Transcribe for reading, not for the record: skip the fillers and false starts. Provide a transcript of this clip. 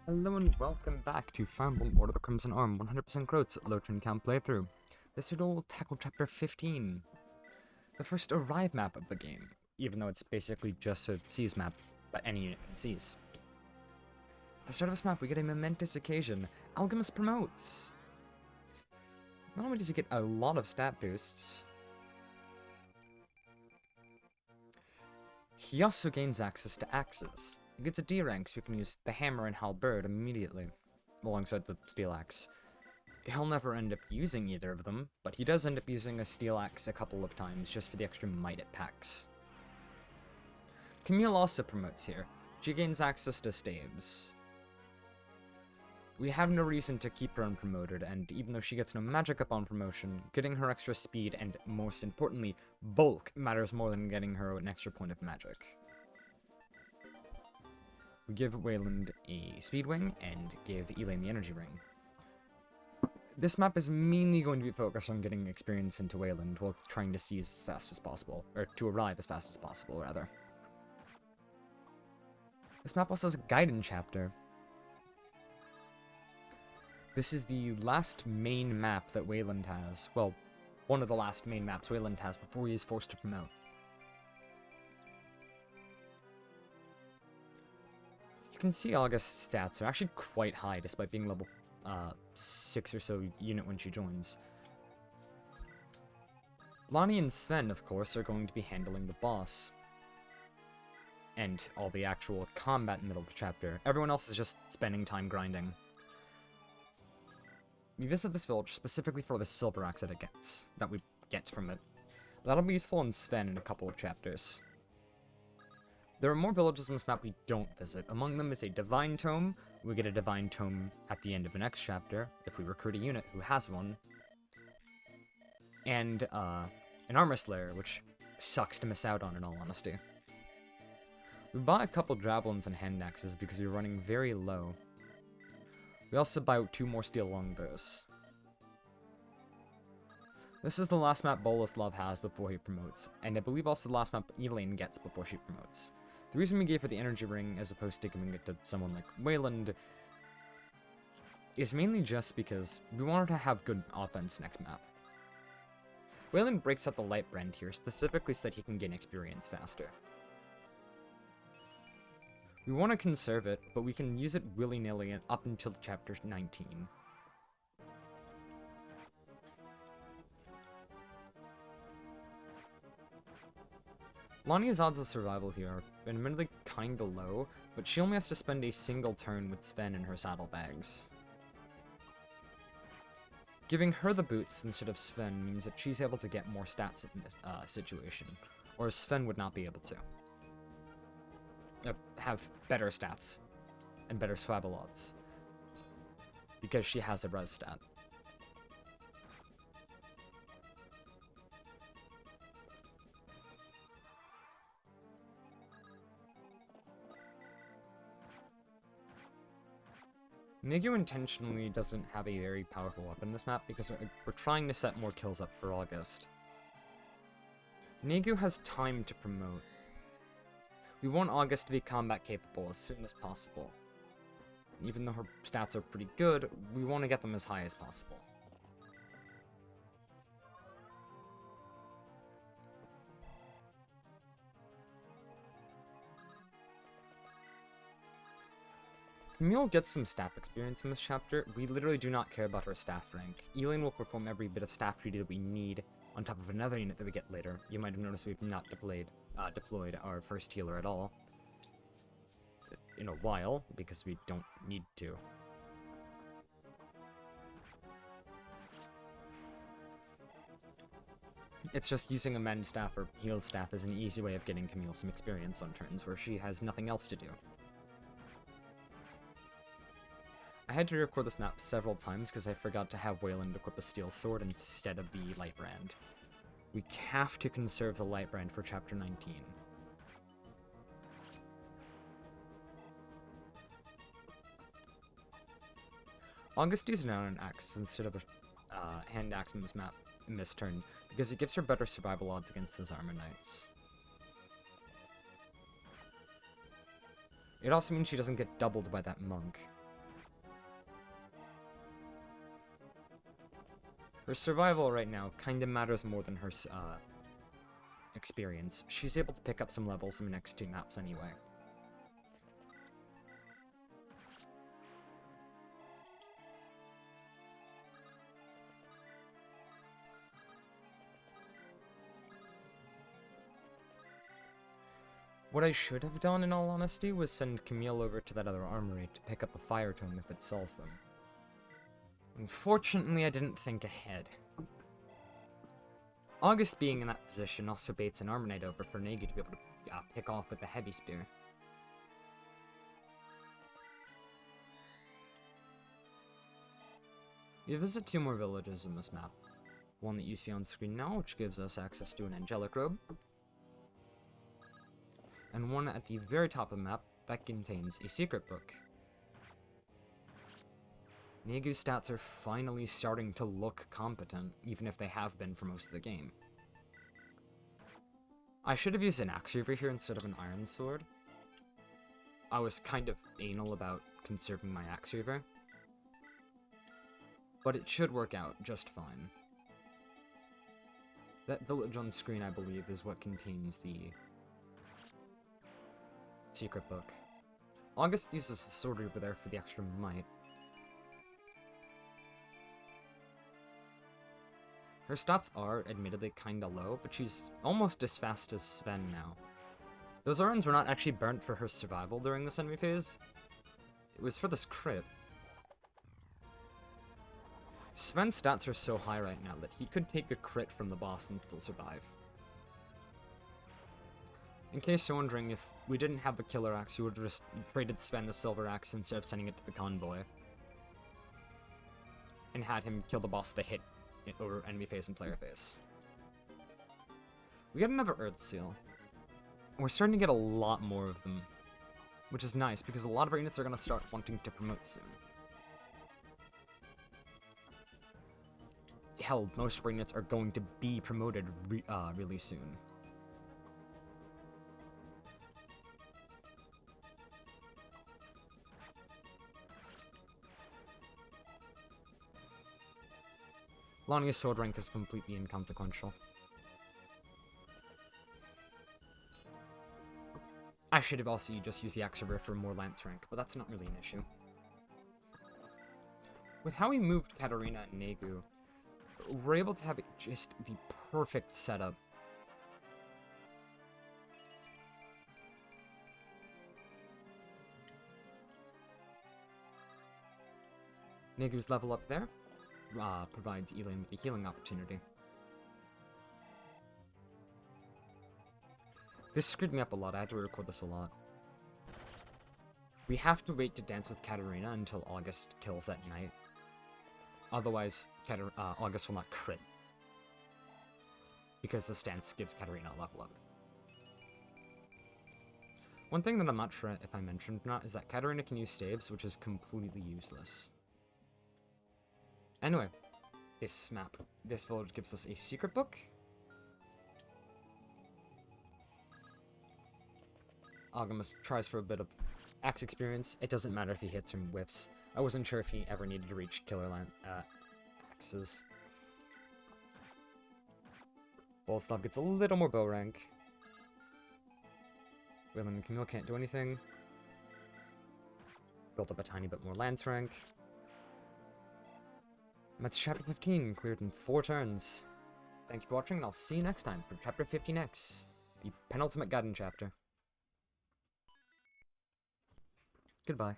Hello and welcome back to Fire Emblem Order of the Crimson Arm 100% Croats low turn count playthrough. This video will tackle Chapter 15, the first arrive map of the game, even though it's basically just a seize map, but any unit can seize. At the start of this map, we get a momentous occasion. Alchemist promotes! Not only does he get a lot of stat boosts, he also gains access to axes. He gets a D rank, so you can use the hammer and halberd immediately, alongside the steel axe. He'll never end up using either of them, but he does end up using a steel axe a couple of times just for the extra might it packs. Camille also promotes here. She gains access to staves. We have no reason to keep her unpromoted, and even though she gets no magic upon promotion, getting her extra speed and, most importantly, bulk matters more than getting her an extra point of magic. We give Wayland a speed wing and give Elaine the energy ring. This map is mainly going to be focused on getting experience into Wayland while trying to seize as fast as possible, or to arrive as fast as possible, rather. This map also has a Gaiden chapter. This is the last main map that Wayland has. Well, one of the last main maps Wayland has before he is forced to promote. You can see August's stats are actually quite high, despite being level 6 or so unit when she joins. Lonnie and Sven, of course, are going to be handling the boss. And all the actual combat in the middle of the chapter. Everyone else is just spending time grinding. We visit this village specifically for the silver axe that we get from it. That'll be useful in Sven in a couple of chapters. There are more villages on this map we don't visit. Among them is a Divine Tome. We get a Divine Tome at the end of the next chapter, if we recruit a unit who has one. And, an Armor Slayer, which sucks to miss out on, in all honesty. We buy a couple Javelins and Hand Axes because we're running very low. We also buy 2 more Steel Longbows. This is the last map Boleslav has before he promotes, and I believe also the last map Elaine gets before she promotes. The reason we gave her the energy ring as opposed to giving it to someone like Wayland is mainly just because we want her to have good offense next map. Wayland breaks out the light brand here specifically so that he can gain experience faster. We want to conserve it, but we can use it willy-nilly up until chapter 19. Lonnie's odds of survival here are admittedly kinda low, but she only has to spend a single turn with Sven in her saddlebags. Giving her the boots instead of Sven means that she's able to get more stats in this situation, or Sven would not be able to. Have better stats, and better survival odds, because she has a res stat. Negu intentionally doesn't have a very powerful weapon in this map because we're trying to set more kills up for August. Negu has time to promote. We want August to be combat capable as soon as possible. Even though her stats are pretty good, we want to get them as high as possible. Camille gets some staff experience in this chapter. We literally do not care about her staff rank. Elaine will perform every bit of staff duty that we need on top of another unit that we get later. You might have noticed we've not deployed our first healer at all in a while, because we don't need to. It's just using a mend staff or heal staff is an easy way of getting Camille some experience on turns where she has nothing else to do. I had to record this map several times because I forgot to have Wayland equip a steel sword instead of the light brand. We have to conserve the light brand for chapter 19. August uses now an axe instead of a hand axe in this map in this turn because it gives her better survival odds against those armor knights. It also means she doesn't get doubled by that monk. Her survival right now kind of matters more than her experience. She's able to pick up some levels in the next 2 maps anyway. What I should have done, in all honesty, was send Camille over to that other armory to pick up a fire tome if it sells them. Unfortunately, I didn't think ahead. August being in that position also baits an Armor Knight over for Negu to be able to pick off with the heavy spear. We visit 2 more villages in this map. One that you see on screen now, which gives us access to an angelic robe. And one at the very top of the map that contains a secret book. Negu's stats are finally starting to look competent, even if they have been for most of the game. I should have used an axe reaver here instead of an iron sword. I was kind of anal about conserving my axe reaver, but it should work out just fine. That village on screen, I believe, is what contains the secret book. August uses the sword reaver there for the extra might. Her stats are, admittedly, kinda low, but she's almost as fast as Sven now. Those runs were not actually burnt for her survival during this enemy phase. It was for this crit. Sven's stats are so high right now that he could take a crit from the boss and still survive. In case you're wondering, if we didn't have the killer axe, we would have just traded Sven the silver axe instead of sending it to the convoy. And had him kill the boss with a hit over enemy face and player face. We got another Earth Seal. We're starting to get a lot more of them, which is nice because a lot of our units are going to start wanting to promote soon. Hell, most of our units are going to be promoted really soon. Lania's sword rank is completely inconsequential. I should have also just used the axe reaver for more lance rank, but that's not really an issue. With how we moved Katarina and Negu, we're able to have just the perfect setup. Negu's level up there provides Elin with a healing opportunity. This screwed me up a lot. I had to record this a lot. We have to wait to dance with Katarina until August kills that night. Otherwise, August will not crit. Because this dance gives Katarina a level up. One thing that I'm not sure if I mentioned or not is that Katarina can use staves, which is completely useless. Anyway, this village gives us a secret book. Alchemist tries for a bit of axe experience. It doesn't matter if he hits or whiffs. I wasn't sure if he ever needed to reach killer axes. Bolslav gets a little more bow rank. Willem and Camille can't do anything. Built up a tiny bit more lance rank. And that's Chapter 15, cleared in 4 turns. Thank you for watching, and I'll see you next time for Chapter 15X, the penultimate Gaiden chapter. Goodbye.